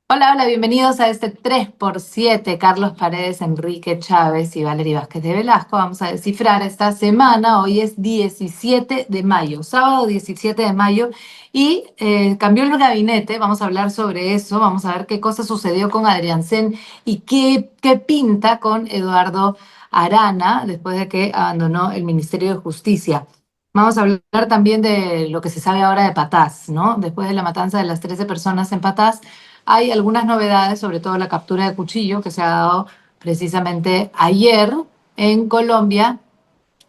Hola, hola, bienvenidos a este 3x7. Carlos Paredes, Enrique Chávez y Valeria Vázquez de Velasco. Vamos a descifrar esta semana. Hoy es 17 de mayo, sábado 17 de mayo, y cambió el gabinete. Vamos a hablar sobre eso. Vamos a ver qué cosa sucedió con Adrián Sen y qué pinta con Eduardo Arana después de que abandonó el Ministerio de Justicia. Vamos a hablar también de lo que se sabe ahora de Patás, ¿no? Después de la matanza de las 13 personas en Patás, hay algunas novedades, sobre todo la captura de cuchillo que se ha dado precisamente ayer en Colombia,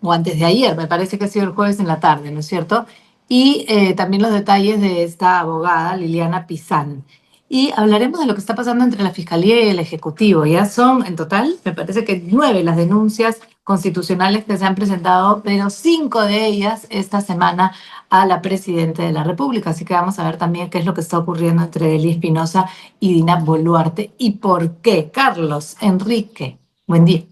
o antes de ayer, me parece que ha sido el jueves en la tarde, ¿no es cierto? Y también los detalles de esta abogada, Liliana Pizán. Y hablaremos de lo que está pasando entre la Fiscalía y el Ejecutivo. Ya son, en total, me parece que 9 las denuncias constitucionales que se han presentado, pero 5 de ellas esta semana a la Presidenta de la República. Así que vamos a ver también qué es lo que está ocurriendo entre Eli Espinosa y Dina Boluarte y por qué. Carlos, Enrique, buen día.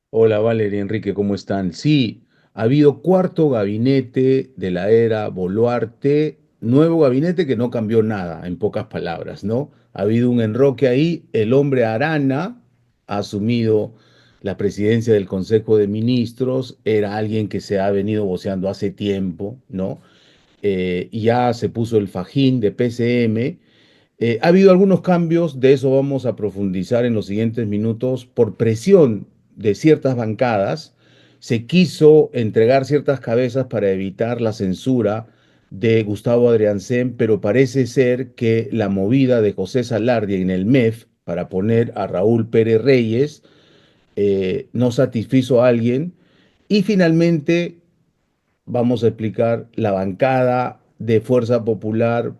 Hola Valeria, Enrique, ¿cómo están? Sí, ha habido cuarto gabinete de la era Boluarte, nuevo gabinete que no cambió nada, en pocas palabras, ¿no? Ha habido un enroque ahí, el hombre Arana ha asumido la presidencia del Consejo de Ministros, era alguien que se ha venido voceando hace tiempo, ¿no? Y ya se puso el fajín de PCM. Ha habido algunos cambios, de eso vamos a profundizar en los siguientes minutos. Por presión de ciertas bancadas, se quiso entregar ciertas cabezas para evitar la censura de Gustavo Adrianzen, pero parece ser que la movida de José Salardia en el MEF para poner a Raúl Pérez Reyes no satisfizo a alguien y finalmente vamos a explicar, la bancada de Fuerza Popular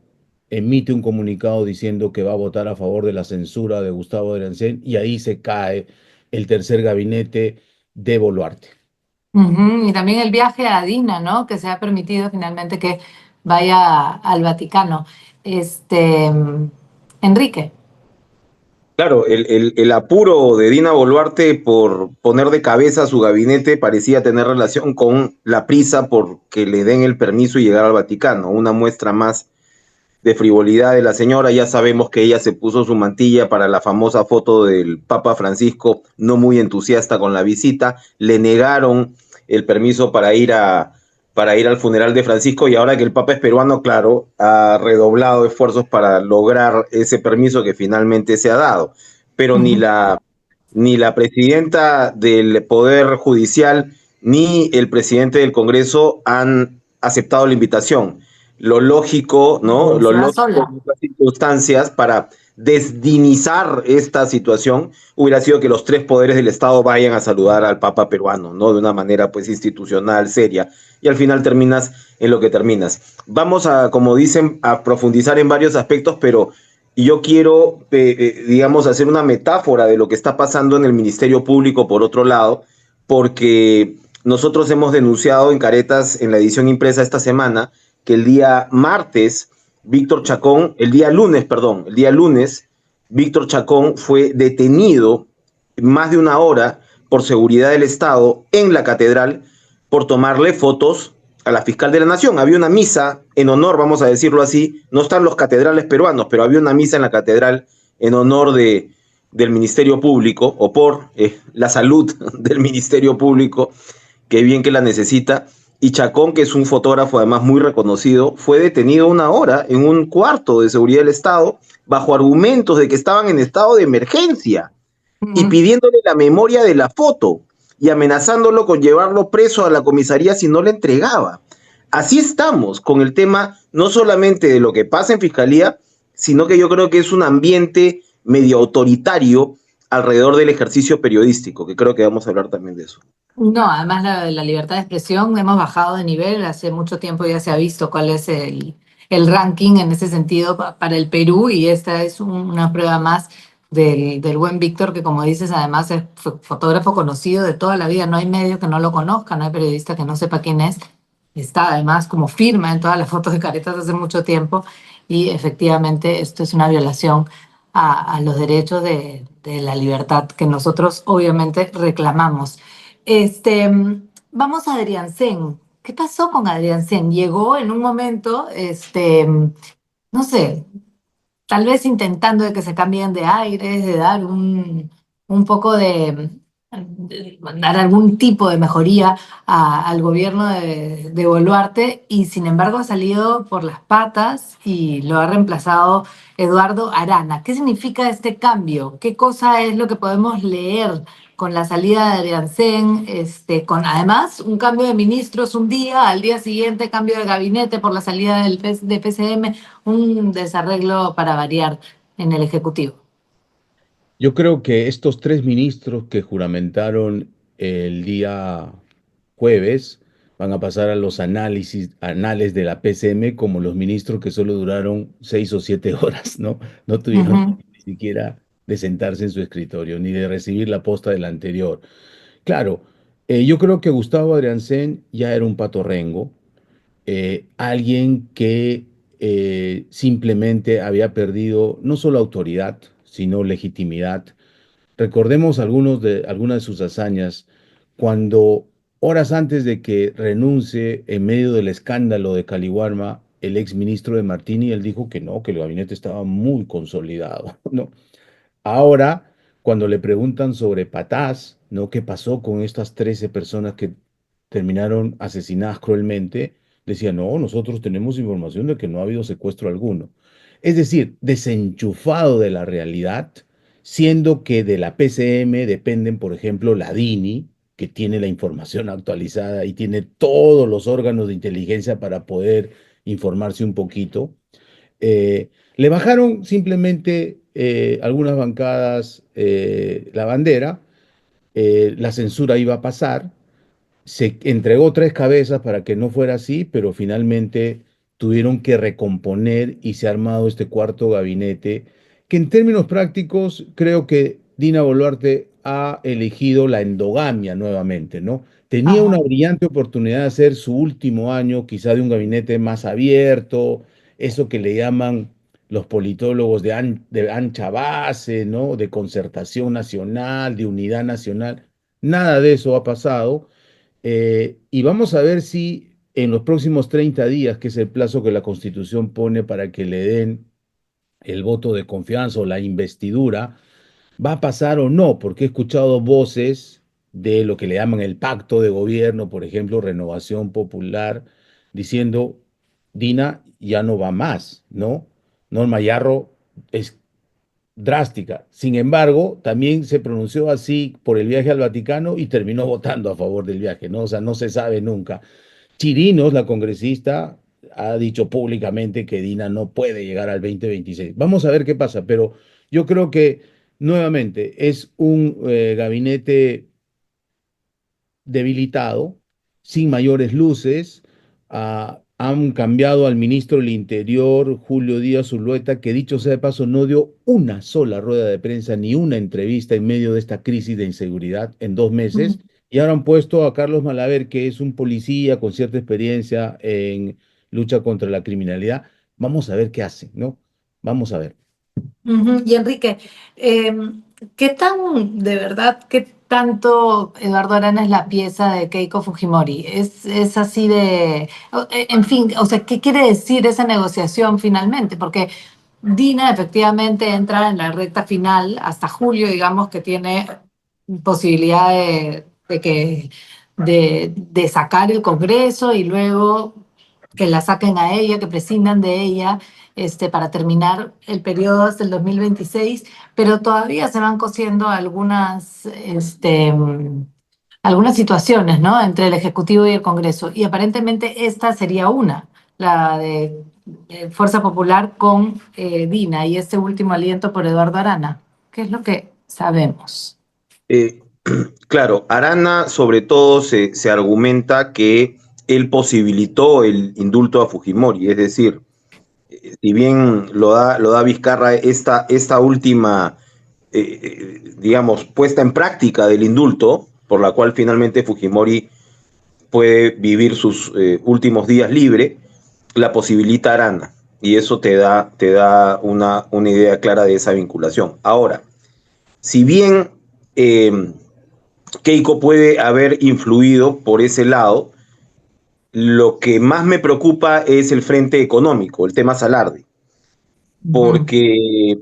emite un comunicado diciendo que va a votar a favor de la censura de Gustavo Adrianzen y ahí se cae el tercer gabinete de Boluarte. Ujú. Y también el viaje a Dina, ¿no? Que se ha permitido finalmente que vaya al Vaticano. Enrique. Claro, el apuro de Dina Boluarte por poner de cabeza a su gabinete parecía tener relación con la prisa por que le den el permiso y llegar al Vaticano. Una muestra más de frivolidad de la señora. Ya sabemos que ella se puso su mantilla para la famosa foto del Papa Francisco, no muy entusiasta con la visita. Le negaron el permiso para ir al funeral de Francisco y ahora que el Papa es peruano, claro, ha redoblado esfuerzos para lograr ese permiso que finalmente se ha dado. Pero Ujú. ni la presidenta del Poder Judicial ni el presidente del Congreso han aceptado la invitación. Lo lógico, ¿no? Lo Se va lógico en sola. estas circunstancias para desdinizar esta situación hubiera sido que los tres poderes del Estado vayan a saludar al Papa peruano, ¿no? De una manera pues institucional, seria, y al final terminas en lo que terminas. Vamos a, como dicen, a profundizar en varios aspectos, pero yo quiero, digamos, hacer una metáfora de lo que está pasando en el Ministerio Público por otro lado, porque nosotros hemos denunciado en Caretas, en la edición impresa esta semana, que el día martes, Víctor Chacón, el día lunes, perdón, el día lunes, Víctor Chacón fue detenido más de una hora por seguridad del Estado en la catedral por tomarle fotos a la fiscal de la Nación. Había una misa en honor, vamos a decirlo así, no están los catedrales peruanos, pero había una misa en la catedral en honor del Ministerio Público o por la salud del Ministerio Público, que bien que la necesita. Y Chacón, que es un fotógrafo además muy reconocido, fue detenido una hora en un cuarto de seguridad del Estado bajo argumentos de que estaban en estado de emergencia y Ujú. pidiéndole la memoria de la foto y amenazándolo con llevarlo preso a la comisaría si no le entregaba. Así estamos con el tema no solamente de lo que pasa en fiscalía, sino que yo creo que es un ambiente medio autoritario alrededor del ejercicio periodístico, que creo que vamos a hablar también de eso. No, además la libertad de expresión hemos bajado de nivel. Hace mucho tiempo ya se ha visto cuál es el ranking en ese sentido para el Perú y esta es una prueba más del buen Víctor, que como dices, además es fotógrafo conocido de toda la vida. No hay medio que no lo conozca, no hay periodista que no sepa quién es. Está además como firma en todas las fotos de Caretas hace mucho tiempo y efectivamente esto es una violación a los derechos de la libertad que nosotros obviamente reclamamos. Este, vamos a Adrián Sen. ¿Qué pasó con Adrián Sen? Llegó en un momento, no sé, tal vez intentando de que se cambien de aires, de dar un poco de dar algún tipo de mejoría al gobierno de Boluarte, y sin embargo ha salido por las patas y lo ha reemplazado Eduardo Arana. ¿Qué significa este cambio? ¿Qué cosa es lo que podemos leer con la salida de Adriancén, con además un cambio de ministros un día, al día siguiente cambio de gabinete por la salida de PCM, un desarreglo para variar en el Ejecutivo? Yo creo que estos tres ministros que juramentaron el día jueves van a pasar a los anales de la PCM como los ministros que solo duraron 6 o 7 horas, ¿no? No tuvieron Ujú. ni siquiera de sentarse en su escritorio, ni de recibir la posta del anterior. Claro, yo creo que Gustavo Adriancén ya era un patorrengo, alguien que simplemente había perdido no solo autoridad, sino legitimidad. Recordemos algunas de sus hazañas cuando, horas antes de que renuncie en medio del escándalo de Caliwarma, el ex ministro de Martini, él dijo que no, que el gabinete estaba muy consolidado, ¿no? Ahora, cuando le preguntan sobre Patás, ¿no? ¿Qué pasó con estas 13 personas que terminaron asesinadas cruelmente? Decía, no, nosotros tenemos información de que no ha habido secuestro alguno. Es decir, desenchufado de la realidad, siendo que de la PCM dependen, por ejemplo, la DINI, que tiene la información actualizada y tiene todos los órganos de inteligencia para poder informarse un poquito. Le bajaron simplemente algunas bancadas la bandera, la censura iba a pasar, se entregó 3 cabezas para que no fuera así, pero finalmente tuvieron que recomponer y se ha armado este cuarto gabinete, que en términos prácticos creo que Dina Boluarte ha elegido la endogamia nuevamente, ¿no? Tenía una Ajá. brillante oportunidad de hacer su último año, quizá de un gabinete más abierto, eso que le llaman los politólogos de ancha base, ¿no? De concertación nacional, de unidad nacional. Nada de eso ha pasado. Y vamos a ver si en los próximos 30 días, que es el plazo que la Constitución pone para que le den el voto de confianza o la investidura, va a pasar o no, porque he escuchado voces de lo que le llaman el pacto de gobierno, por ejemplo, Renovación Popular, diciendo, Dina ya no va más, ¿no? Norma Yarro es drástica. Sin embargo, también se pronunció así por el viaje al Vaticano y terminó votando a favor del viaje, ¿no? O sea, no se sabe nunca. Chirinos, la congresista, ha dicho públicamente que Dina no puede llegar al 2026. Vamos a ver qué pasa, pero yo creo que nuevamente es un gabinete debilitado, sin mayores luces. Han cambiado al ministro del Interior, Julio Díaz Zulueta, que dicho sea de paso, no dio una sola rueda de prensa ni una entrevista en medio de esta crisis de inseguridad en 2 meses. Y ahora han puesto a Carlos Malaver, que es un policía con cierta experiencia en lucha contra la criminalidad. Vamos a ver qué hace, ¿no? Vamos a ver. Ujú. Y Enrique, ¿qué tan, de verdad, qué tanto Eduardo Arana es la pieza de Keiko Fujimori? Es así en fin, o sea, ¿qué quiere decir esa negociación finalmente? Porque Dina efectivamente entra en la recta final hasta julio, digamos que tiene posibilidad de sacar el Congreso y luego que la saquen a ella, que prescindan de ella, para terminar el periodo hasta el 2026, pero todavía se van cosiendo algunas situaciones, ¿no? Entre el Ejecutivo y el Congreso. Y aparentemente esta sería una, la de Fuerza Popular con Dina y este último aliento por Eduardo Arana. ¿Qué es lo que sabemos? Eh, claro, Arana sobre todo se argumenta que él posibilitó el indulto a Fujimori, es decir, si bien lo da Vizcarra esta última, digamos, puesta en práctica del indulto, por la cual finalmente Fujimori puede vivir sus últimos días libre, la posibilita Arana. Y eso te da una idea clara de esa vinculación. Ahora, si bien Keiko puede haber influido por ese lado, lo que más me preocupa es el frente económico, el tema Salardi. Ujú. porque,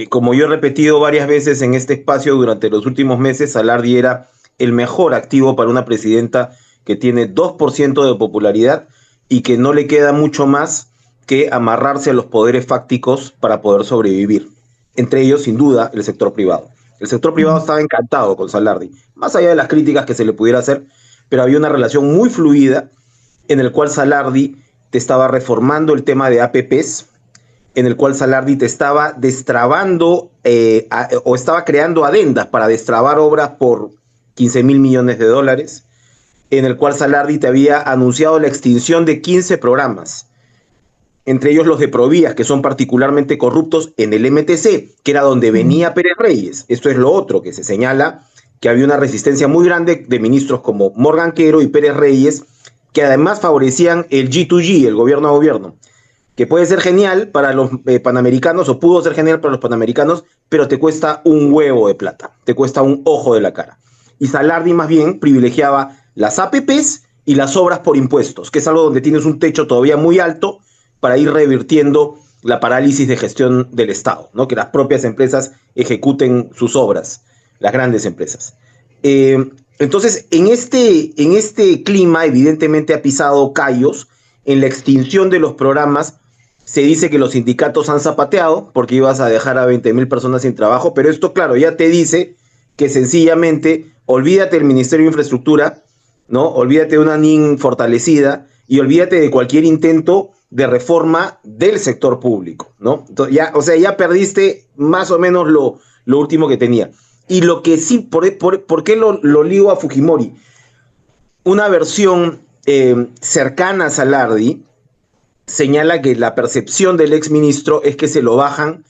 como yo he repetido varias veces en este espacio durante los últimos meses, Salardi era el mejor activo para una presidenta que tiene 2% de popularidad y que no le queda mucho más que amarrarse a los poderes fácticos para poder sobrevivir. Entre ellos, sin duda, el sector privado. El sector privado Ujú. estaba encantado con Salardi, más allá de las críticas que se le pudiera hacer, pero había una relación muy fluida en el cual Salardi te estaba reformando el tema de APPs, en el cual Salardi te estaba destrabando o estaba creando adendas para destrabar obras por 15 mil millones de dólares, en el cual Salardi te había anunciado la extinción de 15 programas, entre ellos los de Provías, que son particularmente corruptos en el MTC, que era donde Ujú. venía Pérez Reyes. Esto es lo otro que se señala, que había una resistencia muy grande de ministros como Morgan Quero y Pérez Reyes, que además favorecían el G2G, el gobierno a gobierno, que puede ser genial para los panamericanos o pudo ser genial para los panamericanos, pero te cuesta un huevo de plata, te cuesta un ojo de la cara. Y Salardi más bien privilegiaba las APPs y las obras por impuestos, que es algo donde tienes un techo todavía muy alto para ir revirtiendo la parálisis de gestión del Estado, ¿no? Que las propias empresas ejecuten sus obras, las grandes empresas. Entonces, en este clima, evidentemente ha pisado callos. En la extinción de los programas se dice que los sindicatos han zapateado porque ibas a dejar a 20.000 personas sin trabajo, pero esto, claro, ya te dice que sencillamente olvídate del Ministerio de Infraestructura, ¿no? Olvídate de una NIN fortalecida y olvídate de cualquier intento de reforma del sector público, ¿no? Entonces, ya, o sea, ya perdiste más o menos lo último que tenía. Y lo que sí, ¿por qué lo ligo a Fujimori? Una versión cercana a Salardi señala que la percepción del exministro es que se lo bajan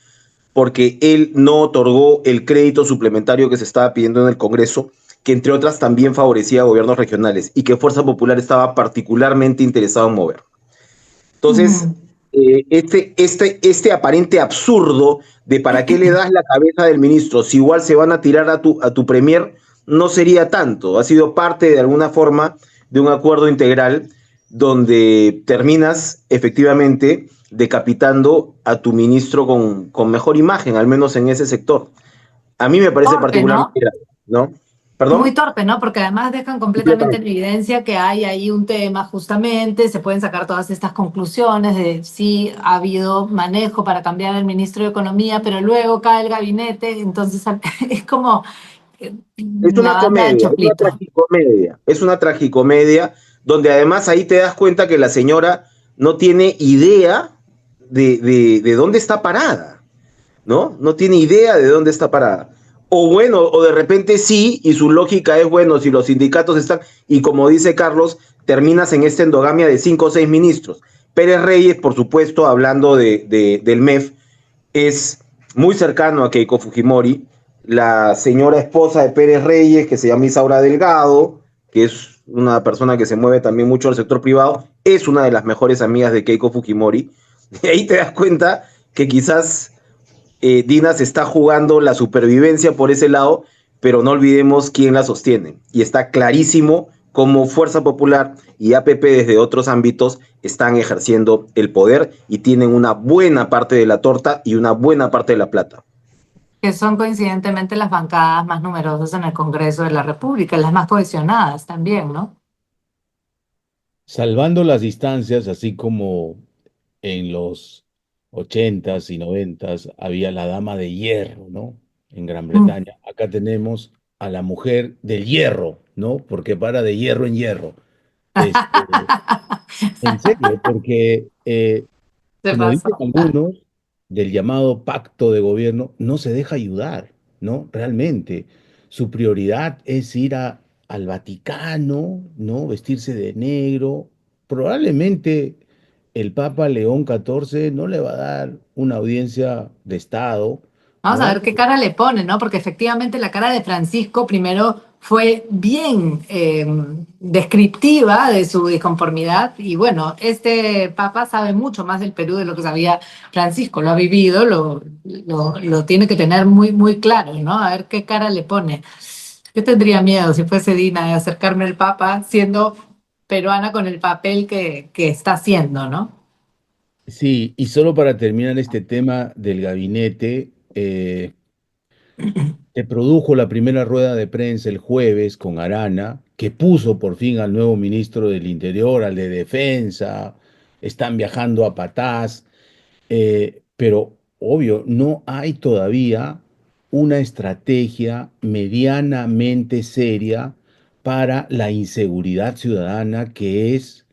porque él no otorgó el crédito suplementario que se estaba pidiendo en el Congreso, que entre otras también favorecía a gobiernos regionales y que Fuerza Popular estaba particularmente interesado en mover. Entonces, Ujú. este aparente absurdo de para qué le das la cabeza del ministro si igual se van a tirar a tu premier, no sería tanto. Ha sido parte de alguna forma de un acuerdo integral donde terminas efectivamente decapitando a tu ministro con mejor imagen, al menos en ese sector. A mí me parece Torpe, particularmente ¿no? grave, ¿no? Muy ¿Perdón? torpe, ¿no? Porque además dejan completamente en Completamente. evidencia que hay ahí un tema, justamente, se pueden sacar todas estas conclusiones de si ha habido manejo para cambiar al ministro de Economía, pero luego cae el gabinete, entonces es como Es la una banda de comedia, es una Choplito. tragicomedia, es una tragicomedia donde además ahí te das cuenta que la señora no tiene idea de dónde está parada, ¿no? No tiene idea de dónde está parada. O bueno, o de repente sí, y su lógica es, bueno, si los sindicatos están, y como dice Carlos, terminas en esta endogamia de 5 o 6 ministros. Pérez Reyes, por supuesto, hablando del MEF, es muy cercano a Keiko Fujimori. La señora esposa de Pérez Reyes, que se llama Isaura Delgado, que es una persona que se mueve también mucho al sector privado, es una de las mejores amigas de Keiko Fujimori. Y ahí te das cuenta que quizás Dina se está jugando la supervivencia por ese lado, pero no olvidemos quién la sostiene. Y está clarísimo cómo Fuerza Popular y APP desde otros ámbitos están ejerciendo el poder y tienen una buena parte de la torta y una buena parte de la plata. Que son coincidentemente las bancadas más numerosas en el Congreso de la República, las más cohesionadas también, ¿no? Salvando las distancias, así como en los 80s y 90s había la dama de hierro, ¿no? En Gran Mm. Bretaña. Acá tenemos a la mujer del hierro, ¿no? Porque para de hierro en hierro. Este, en serio, porque Se como dicen pasó. algunos, del llamado pacto de gobierno, no se deja ayudar, ¿no? Realmente, su prioridad es ir al Vaticano, ¿no? Vestirse de negro. Probablemente el Papa León XIV no le va a dar una audiencia de Estado, Vamos a ¿no? ver qué cara le pone, ¿no? Porque efectivamente la cara de Francisco primero fue bien descriptiva de su disconformidad y bueno, este papa sabe mucho más del Perú de lo que sabía Francisco, lo ha vivido, lo tiene que tener muy, muy claro, ¿no? A ver qué cara le pone. Yo tendría miedo si fuese Dina de acercarme al papa siendo peruana con el papel que está haciendo, ¿no? Sí, y solo para terminar este tema del gabinete, se produjo la primera rueda de prensa el jueves con Arana, que puso por fin al nuevo ministro del Interior, al de Defensa, están viajando a Patás, pero obvio, no hay todavía una estrategia medianamente seria para la inseguridad ciudadana, que es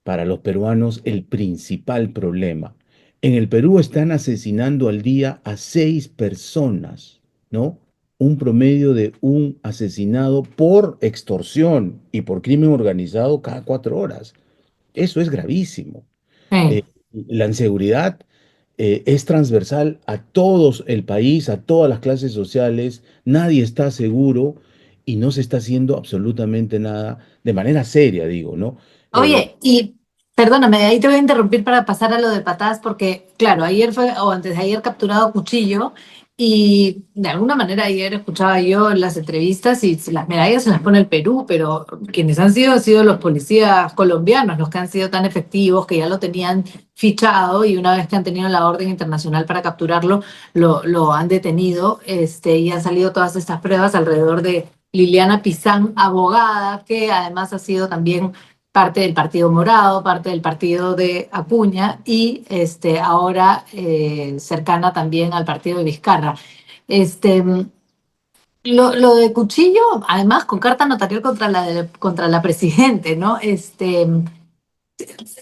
para los peruanos el principal problema. En el Perú están asesinando al día a 6 personas, ¿no? Un promedio de un asesinado por extorsión y por crimen organizado cada 4 horas. Eso es gravísimo. Sí. Eh, la inseguridad es transversal a todo el país, a todas las clases sociales. Nadie está seguro y no se está haciendo absolutamente nada de manera seria, digo, ¿no? Eh, Oye, y perdóname, ahí te voy a interrumpir para pasar a lo de patadas, porque, claro, ayer fue, o antes de ayer, capturado Cuchillo, y de alguna manera ayer escuchaba yo las entrevistas y las medallas se las pone el Perú, pero quienes han sido los policías colombianos, los que han sido tan efectivos, que ya lo tenían fichado y una vez que han tenido la orden internacional para capturarlo, lo han detenido, y han salido todas estas pruebas alrededor de Liliana Pizán, abogada, que además ha sido también parte del Partido Morado, parte del partido de Acuña y ahora cercana también al partido de Vizcarra. Este, lo de Cuchillo, además con carta notarial contra la presidente, ¿no?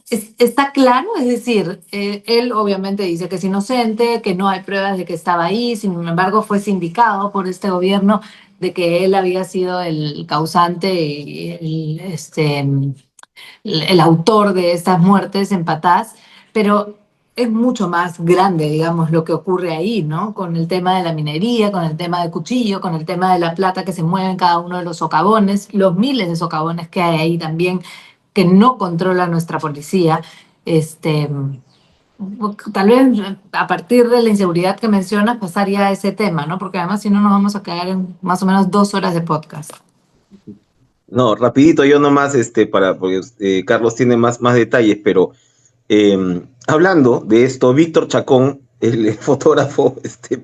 Está claro, es decir, él obviamente dice que es inocente, que no hay pruebas de que estaba ahí, sin embargo fue sindicado por este gobierno de que él había sido el causante y el autor de estas muertes en Patás, pero es mucho más grande, digamos, lo que ocurre ahí, ¿no? Con el tema de la minería, con el tema de Cuchillo, con el tema de la plata que se mueve en cada uno de los socavones, los miles de socavones que hay ahí también que no controla nuestra policía. Este, Tal vez a partir de la inseguridad que mencionas pasaría a ese tema, ¿no? Porque además si no nos vamos a quedar en más o menos 2 horas de podcast. No, rapidito yo nomás, porque Carlos tiene más detalles, pero hablando de esto, Víctor Chacón, el fotógrafo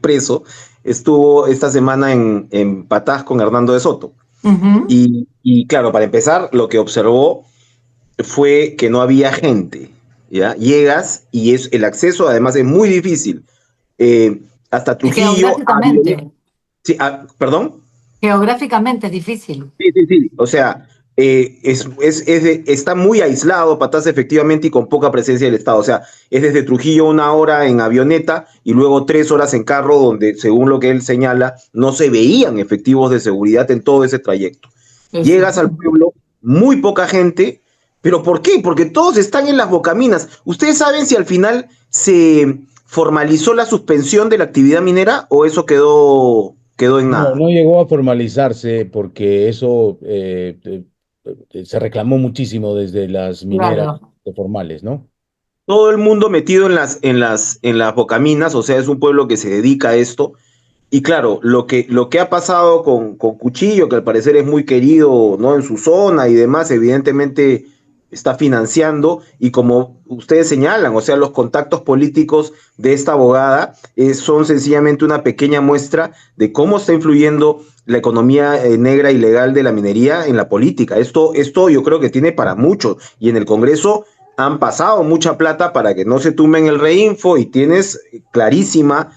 preso, estuvo esta semana en Patás con Hernando de Soto. Ujú. Y claro, para empezar, lo que observó fue que no había gente, ¿ya? Llegas y el acceso además es muy difícil. Hasta Trujillo, Geográficamente, sí, perdón. geográficamente es difícil. Sí, sí, sí. O sea, está muy aislado Patas efectivamente y con poca presencia del Estado. O sea, es desde Trujillo 1 hora en avioneta y luego 3 horas en carro donde, según lo que él señala, no se veían efectivos de seguridad en todo ese trayecto. Eso. Llegas al pueblo, muy poca gente, pero ¿por qué? Porque todos están en las bocaminas. ¿Ustedes saben si al final se formalizó la suspensión de la actividad minera o eso quedó en No, nada? no llegó a formalizarse porque eso se reclamó muchísimo desde las mineras Claro. formales, ¿no? Todo el mundo metido en las bocaminas, o sea, es un pueblo que se dedica a esto. Y claro, lo que ha pasado con Cuchillo, que al parecer es muy querido, ¿no? En su zona y demás, evidentemente está financiando, y como ustedes señalan, o sea, los contactos políticos de esta abogada son sencillamente una pequeña muestra de cómo está influyendo la economía negra y legal de la minería en la política. Esto yo creo que tiene para mucho, y en el Congreso han pasado mucha plata para que no se tumben el reinfo, y tienes clarísima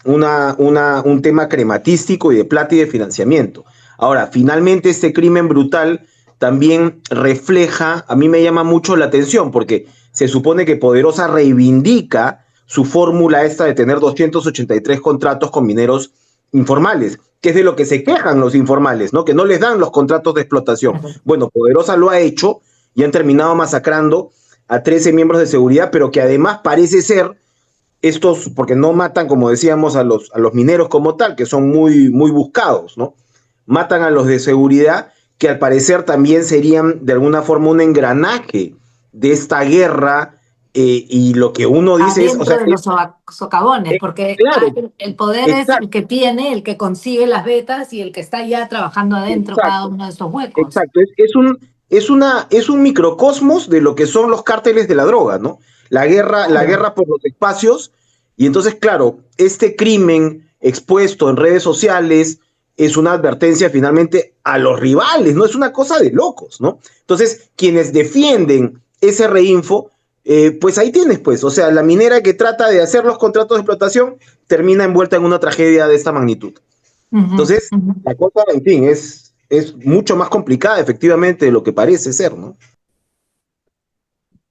un tema crematístico y de plata y de financiamiento. Ahora, finalmente este crimen brutal también refleja, a mí me llama mucho la atención, porque se supone que Poderosa reivindica su fórmula esta de tener 283 contratos con mineros informales, que es de lo que se quejan los informales, ¿no? Que no les dan los contratos de explotación. Bueno, Poderosa lo ha hecho y han terminado masacrando a 13 miembros de seguridad, pero que además parece ser estos, porque no matan, como decíamos, a los mineros como tal, que son muy, muy buscados, ¿no? Matan a los de seguridad, que al parecer también serían de alguna forma un engranaje de esta guerra, y lo que uno dice es, o Adentro sea, de los socavones, porque claro, el poder es el exacto, que tiene, el que consigue las vetas y el que está ya trabajando adentro cada exacto. uno de esos huecos. Exacto, es un es un microcosmos de lo que son los cárteles de la droga, ¿no? La guerra por los espacios, y entonces, claro, este crimen expuesto en redes sociales es una advertencia finalmente a los rivales, ¿no? Es una cosa de locos, ¿no? Entonces, quienes defienden ese reinfo, pues ahí tienes, pues, o sea, la minera que trata de hacer los contratos de explotación termina envuelta en una tragedia de esta magnitud. Entonces, la cosa, en fin, es mucho más complicada efectivamente de lo que parece ser, ¿no?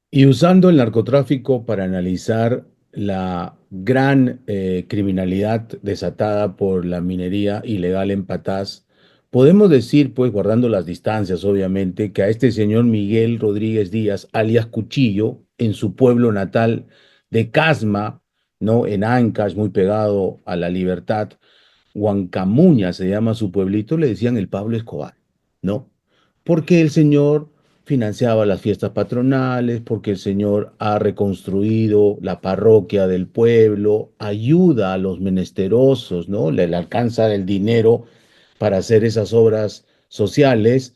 Y usando el narcotráfico para analizar la gran criminalidad desatada por la minería ilegal en Patás, podemos decir, pues guardando las distancias, obviamente, que a este señor Miguel Rodríguez Díaz, alias Cuchillo, en su pueblo natal de Casma, ¿no? En Ancash, muy pegado a La Libertad, Huancamuña se llama su pueblito, le decían el Pablo Escobar, ¿no? Porque el señor financiaba las fiestas patronales, porque el señor ha reconstruido la parroquia del pueblo, ayuda a los menesterosos, ¿no? Le alcanza el dinero para hacer esas obras sociales.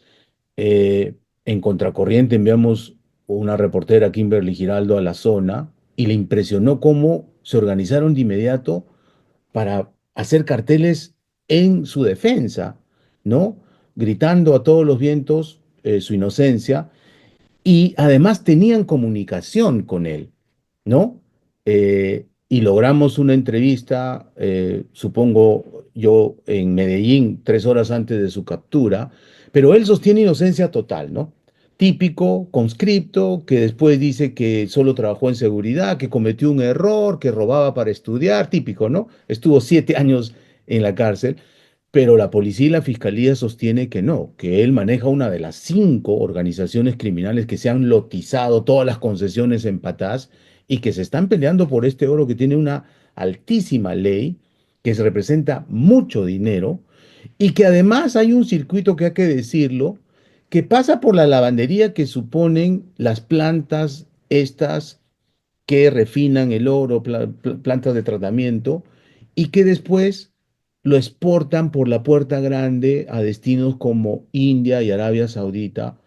En contracorriente enviamos una reportera, Kimberly Giraldo, a la zona y le impresionó cómo se organizaron de inmediato para hacer carteles en su defensa, ¿no? Gritando a todos los vientos su inocencia y además tenían comunicación con él, ¿no? Y logramos una entrevista, supongo yo, en Medellín, 3 horas antes de su captura, pero él sostiene inocencia total, ¿no? Típico, conscripto, que después dice que solo trabajó en seguridad, que cometió un error, que robaba para estudiar, típico, ¿no? Estuvo 7 años en la cárcel, pero la policía y la fiscalía sostiene que no, que él maneja una de las 5 organizaciones criminales que se han lotizado todas las concesiones en Patás y que se están peleando por este oro que tiene una altísima ley, que se representa mucho dinero y que además hay un circuito que hay que decirlo, que pasa por la lavandería que suponen las plantas estas que refinan el oro, plantas de tratamiento, y que después lo exportan por la puerta grande a destinos como India y Arabia Saudita.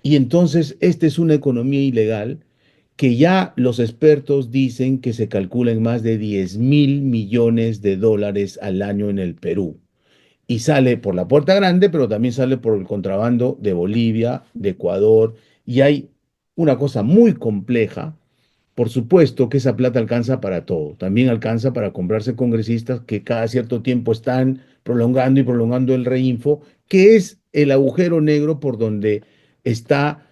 Y entonces esta es una economía ilegal que ya los expertos dicen que se calcula en más de 10.000 millones de dólares al año en el Perú. Y sale por la puerta grande, pero también sale por el contrabando de Bolivia, de Ecuador. Y hay una cosa muy compleja. Por supuesto que esa plata alcanza para todo. También alcanza para comprarse congresistas que cada cierto tiempo están prolongando y prolongando el reinfo, que es el agujero negro por donde está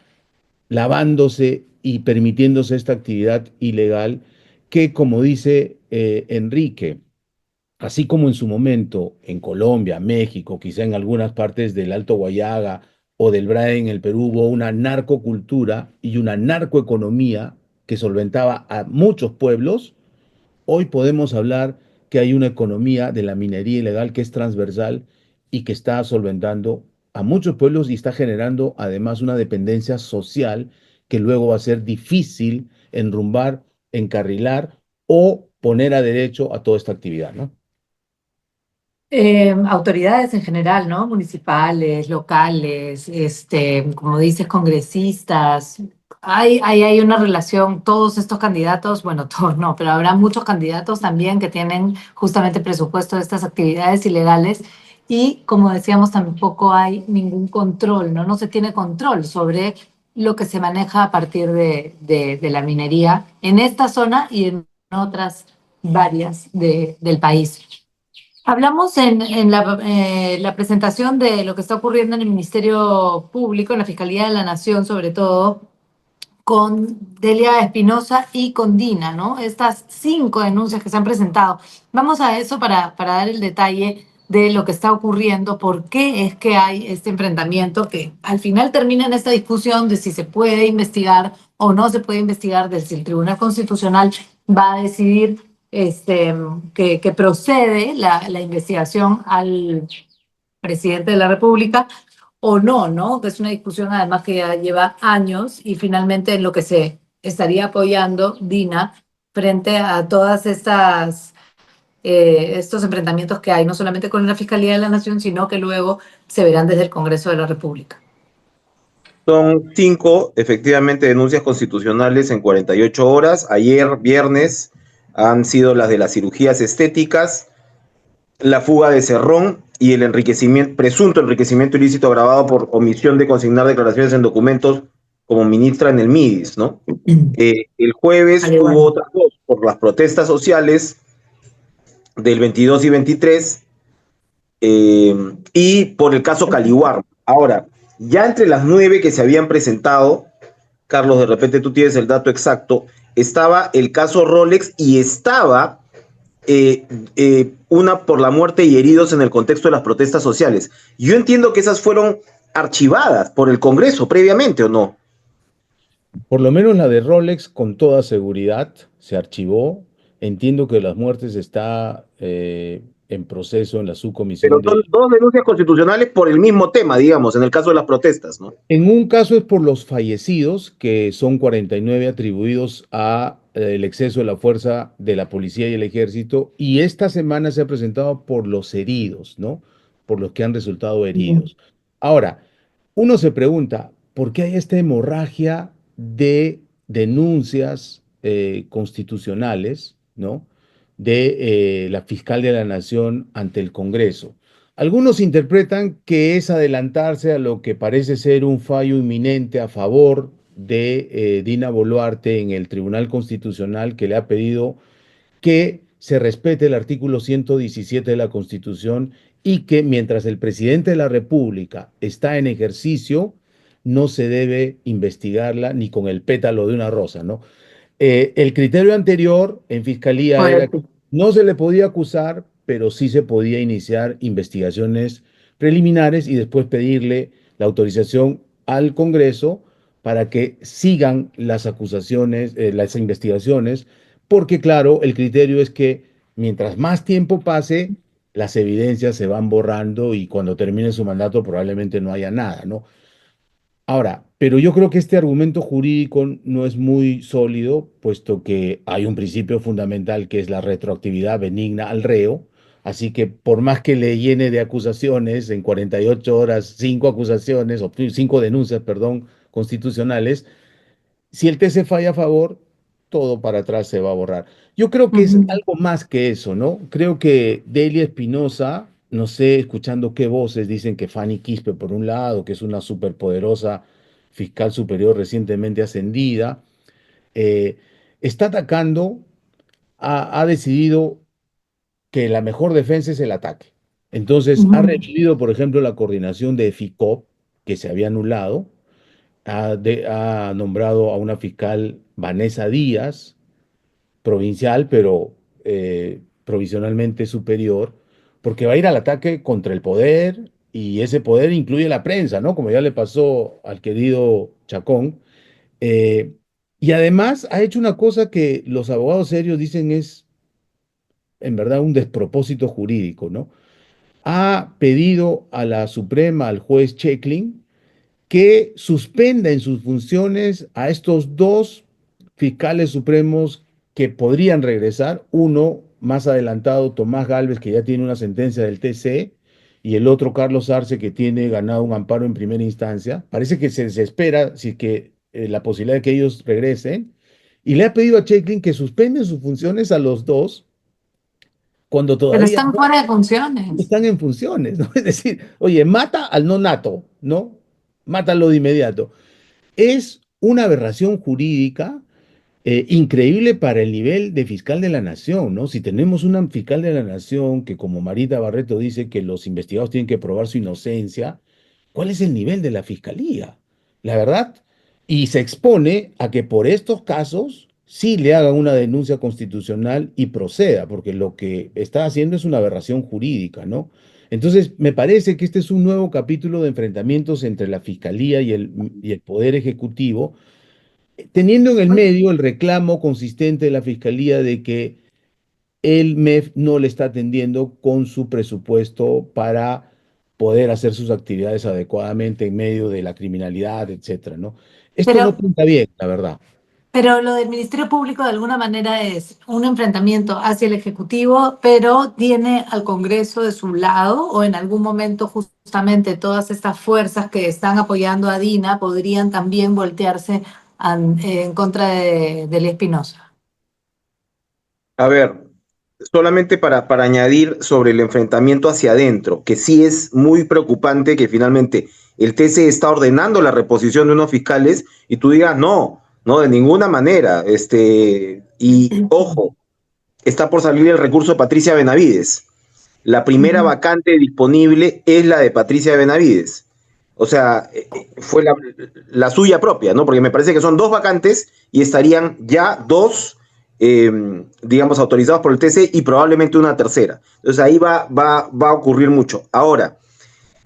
lavándose y permitiéndose esta actividad ilegal que, como dice Enrique, así como en su momento en Colombia, México, quizá en algunas partes del Alto Guayaga o del Brae en el Perú, hubo una narcocultura y una narcoeconomía que solventaba a muchos pueblos, hoy podemos hablar que hay una economía de la minería ilegal que es transversal y que está solventando a muchos pueblos y está generando además una dependencia social que luego va a ser difícil enrumbar, encarrilar o poner a derecho a toda esta actividad, ¿no? Autoridades en general, ¿no? Municipales, locales, como dices, congresistas. Hay una relación, todos estos candidatos, bueno, todos no, pero habrá muchos candidatos también que tienen justamente presupuesto de estas actividades ilegales y, como decíamos, tampoco hay ningún control, ¿no? No se tiene control sobre lo que se maneja a partir de la minería en esta zona y en otras varias del país. Hablamos en la presentación de lo que está ocurriendo en el Ministerio Público, en la Fiscalía de la Nación, sobre todo, con Delia Espinosa y con Dina, ¿no? Estas 5 denuncias que se han presentado. Vamos a eso para dar el detalle de lo que está ocurriendo, por qué es que hay este enfrentamiento que al final termina en esta discusión de si se puede investigar o no se puede investigar, de si el Tribunal Constitucional va a decidir que procede la investigación al presidente de la República o no, ¿no? Que es una discusión además que ya lleva años y finalmente en lo que se estaría apoyando Dina frente a todas estos enfrentamientos que hay, no solamente con la Fiscalía de la Nación, sino que luego se verán desde el Congreso de la República. Son 5, efectivamente, denuncias constitucionales en 48 horas. Ayer, viernes, han sido las de las cirugías estéticas, la fuga de Cerrón y el presunto enriquecimiento ilícito agravado por omisión de consignar declaraciones en documentos como ministra en el MIDIS, ¿no? El jueves Vale, hubo bueno. otras dos por las protestas sociales del 22 y 23 y por el caso Caliwarma. Ahora, ya entre las 9 que se habían presentado, Carlos, de repente tú tienes el dato exacto, estaba el caso Rolex y estaba una por la muerte y heridos en el contexto de las protestas sociales. Yo entiendo que esas fueron archivadas por el Congreso previamente, ¿o no? Por lo menos la de Rolex, con toda seguridad, se archivó. Entiendo que las muertes está en proceso en la Pero subcomisión son de... dos denuncias constitucionales por el mismo tema, digamos, en el caso de las protestas, ¿no? En un caso es por los fallecidos, que son 49 atribuidos a el exceso de la fuerza de la policía y el ejército, y esta semana se ha presentado por los heridos, ¿no? Por los que han resultado heridos. Ahora, uno se pregunta, ¿por qué hay esta hemorragia de denuncias constitucionales, ¿no? De la fiscal de la Nación ante el Congreso? Algunos interpretan que es adelantarse a lo que parece ser un fallo inminente a favor de Dina Boluarte en el Tribunal Constitucional, que le ha pedido que se respete el artículo 117 de la Constitución y que mientras el presidente de la República está en ejercicio, no se debe investigarla ni con el pétalo de una rosa, ¿no? El criterio anterior en fiscalía era que Correcto. no se le podía acusar, pero sí se podía iniciar investigaciones preliminares y después pedirle la autorización al Congreso para que sigan las acusaciones, las investigaciones, porque claro, el criterio es que mientras más tiempo pase, las evidencias se van borrando y cuando termine su mandato probablemente no haya nada, ¿no? Ahora, pero yo creo que este argumento jurídico no es muy sólido, puesto que hay un principio fundamental que es la retroactividad benigna al reo. Así que por más que le llene de acusaciones, en 48 horas, 5 acusaciones, o 5 denuncias, perdón, constitucionales, si el TC falla a favor, todo para atrás se va a borrar. Yo creo que es Ujú. algo más que eso, ¿no? Creo que Delia Espinosa, no sé, escuchando qué voces dicen que Fanny Quispe, por un lado, que es una superpoderosa fiscal superior recientemente ascendida, eh, está atacando, ha decidido que la mejor defensa es el ataque. Entonces, ha Ujú. revivido, por ejemplo, la coordinación de FICOP, que se había anulado, ha nombrado a una fiscal, Vanessa Díaz, provincial, pero provisionalmente superior, porque va a ir al ataque contra el poder y ese poder incluye la prensa, ¿no? Como ya le pasó al querido Chacón. Eh, y además ha hecho una cosa que los abogados serios dicen es, en verdad, un despropósito jurídico, ¿no? Ha pedido a la Suprema, al juez Checklin, que suspenda en sus funciones a estos dos fiscales supremos que podrían regresar, uno más adelantado, Tomás Gálvez, que ya tiene una sentencia del TC, y el otro, Carlos Arce, que tiene ganado un amparo en primera instancia. Parece que se desespera si que la posibilidad de que ellos regresen, y le ha pedido a Checklin que suspenden sus funciones a los dos cuando Pero todavía están fuera de funciones. están en funciones, ¿no? Es decir, oye, mata al no nato, ¿no? Mátalo de inmediato. Es una aberración jurídica increíble para el nivel de fiscal de la nación, ¿no? Si tenemos una fiscal de la nación que, como Marita Barreto dice, que los investigados tienen que probar su inocencia, ¿cuál es el nivel de la fiscalía? La verdad, y se expone a que por estos casos sí le hagan una denuncia constitucional y proceda, porque lo que está haciendo es una aberración jurídica, ¿no? Entonces, me parece que este es un nuevo capítulo de enfrentamientos entre la fiscalía y el poder ejecutivo, teniendo en el medio el reclamo consistente de la fiscalía de que el MEF no le está atendiendo con su presupuesto para poder hacer sus actividades adecuadamente en medio de la criminalidad, etcétera, ¿no? Esto no Pero pinta bien, la verdad. Pero lo del Ministerio Público de alguna manera es un enfrentamiento hacia el Ejecutivo, pero tiene al Congreso de su lado, o en algún momento justamente todas estas fuerzas que están apoyando a Dina podrían también voltearse en contra de Elías Espinosa. A ver, solamente para añadir sobre el enfrentamiento hacia adentro, que sí es muy preocupante que finalmente el TC está ordenando la reposición de unos fiscales y tú digas, no, no, de ninguna manera. Y ojo, está por salir el recurso de Patricia Benavides. La primera Ujú. vacante disponible es la de Patricia Benavides. O sea, fue la suya propia, ¿no? Porque me parece que son dos vacantes y estarían ya dos, digamos, autorizados por el TC y probablemente una tercera. Entonces ahí va a ocurrir mucho. Ahora,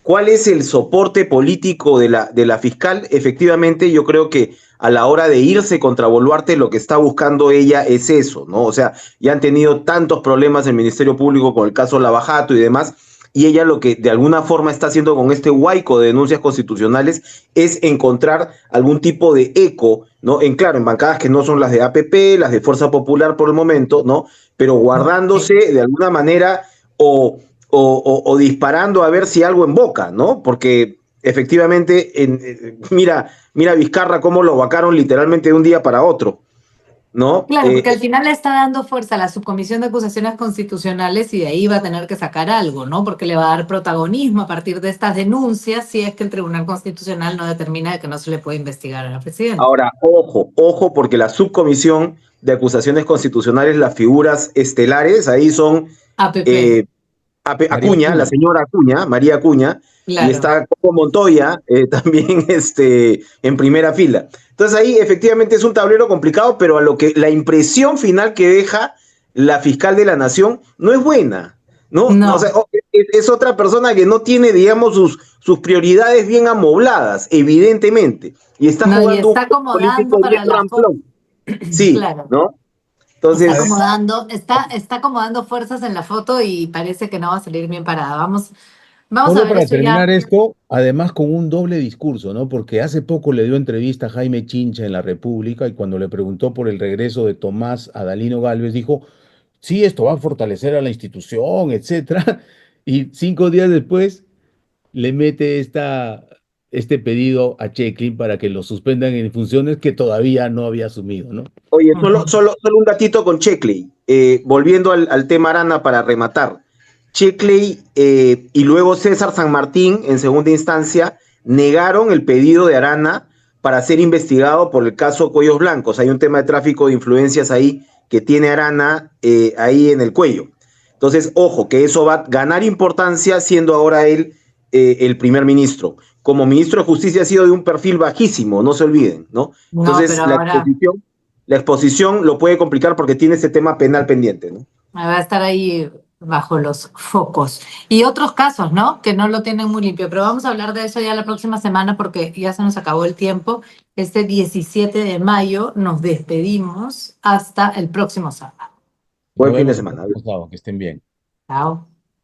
¿cuál es el soporte político de la fiscal? Efectivamente, yo creo que a la hora de irse contra Boluarte, lo que está buscando ella es eso, ¿no? O sea, ya han tenido tantos problemas el Ministerio Público con el caso Lavajato y demás, y ella lo que de alguna forma está haciendo con este huaico de denuncias constitucionales es encontrar algún tipo de eco, ¿no? Claro, en bancadas que no son las de APP, las de Fuerza Popular por el momento, ¿no? Pero guardándose de alguna manera o disparando a ver si algo emboca, ¿no? Porque efectivamente, mira Vizcarra cómo lo vacaron literalmente de un día para otro, ¿no? Claro, porque al final le está dando fuerza a la Subcomisión de Acusaciones Constitucionales y de ahí va a tener que sacar algo, ¿no? Porque le va a dar protagonismo a partir de estas denuncias si es que el Tribunal Constitucional no determina que no se le puede investigar a la presidenta. Ahora, ojo, porque la Subcomisión de Acusaciones Constitucionales, las figuras estelares, ahí son APP, eh, María Acuña, la Acuña. señora Acuña, María Acuña, y claro. está Coco Montoya también en primera fila. Entonces ahí efectivamente es un tablero complicado, pero a lo que la impresión final que deja la fiscal de la Nación no es buena, ¿no? O sea, No, es otra persona que no tiene, digamos, sus prioridades bien amobladas, evidentemente, y está no, y jugando un está juego acomodando político bien para la foto, ramplón. Sí, claro. ¿no? Está Entonces, Además, acomodando, está acomodando fuerzas en la foto y parece que no va a salir bien parada. Vamos a solo ver para eso terminar ya. esto, además con un doble discurso, ¿no? Porque hace poco le dio entrevista a Jaime Chincha en La República y cuando le preguntó por el regreso de Tomás Adalino Gálvez, dijo, sí, esto va a fortalecer a la institución, etcétera. Y 5 días después le mete este pedido a Checklin para que lo suspendan en funciones que todavía no había asumido, ¿no? oye, Ujú. solo un datito con Checkley. Volviendo al tema Arana para rematar. Checkley y luego César San Martín, en segunda instancia, negaron el pedido de Arana para ser investigado por el caso Cuellos Blancos. Hay un tema de tráfico de influencias ahí que tiene Arana ahí en el cuello. Entonces, ojo, que eso va a ganar importancia siendo ahora él el primer ministro. Como ministro de Justicia ha sido de un perfil bajísimo, no se olviden, ¿no? No, pero Entonces, ahora la exposición lo puede complicar porque tiene ese tema penal pendiente, ¿no? va a estar ahí bajo los focos. Y otros casos, ¿no? Que no lo tienen muy limpio. Pero vamos a hablar de eso ya la próxima semana porque ya se nos acabó el tiempo. Este 17 de mayo nos despedimos hasta el próximo sábado. Nos Buen fin de vemos el semana. próximo sábado, que estén bien. Chao.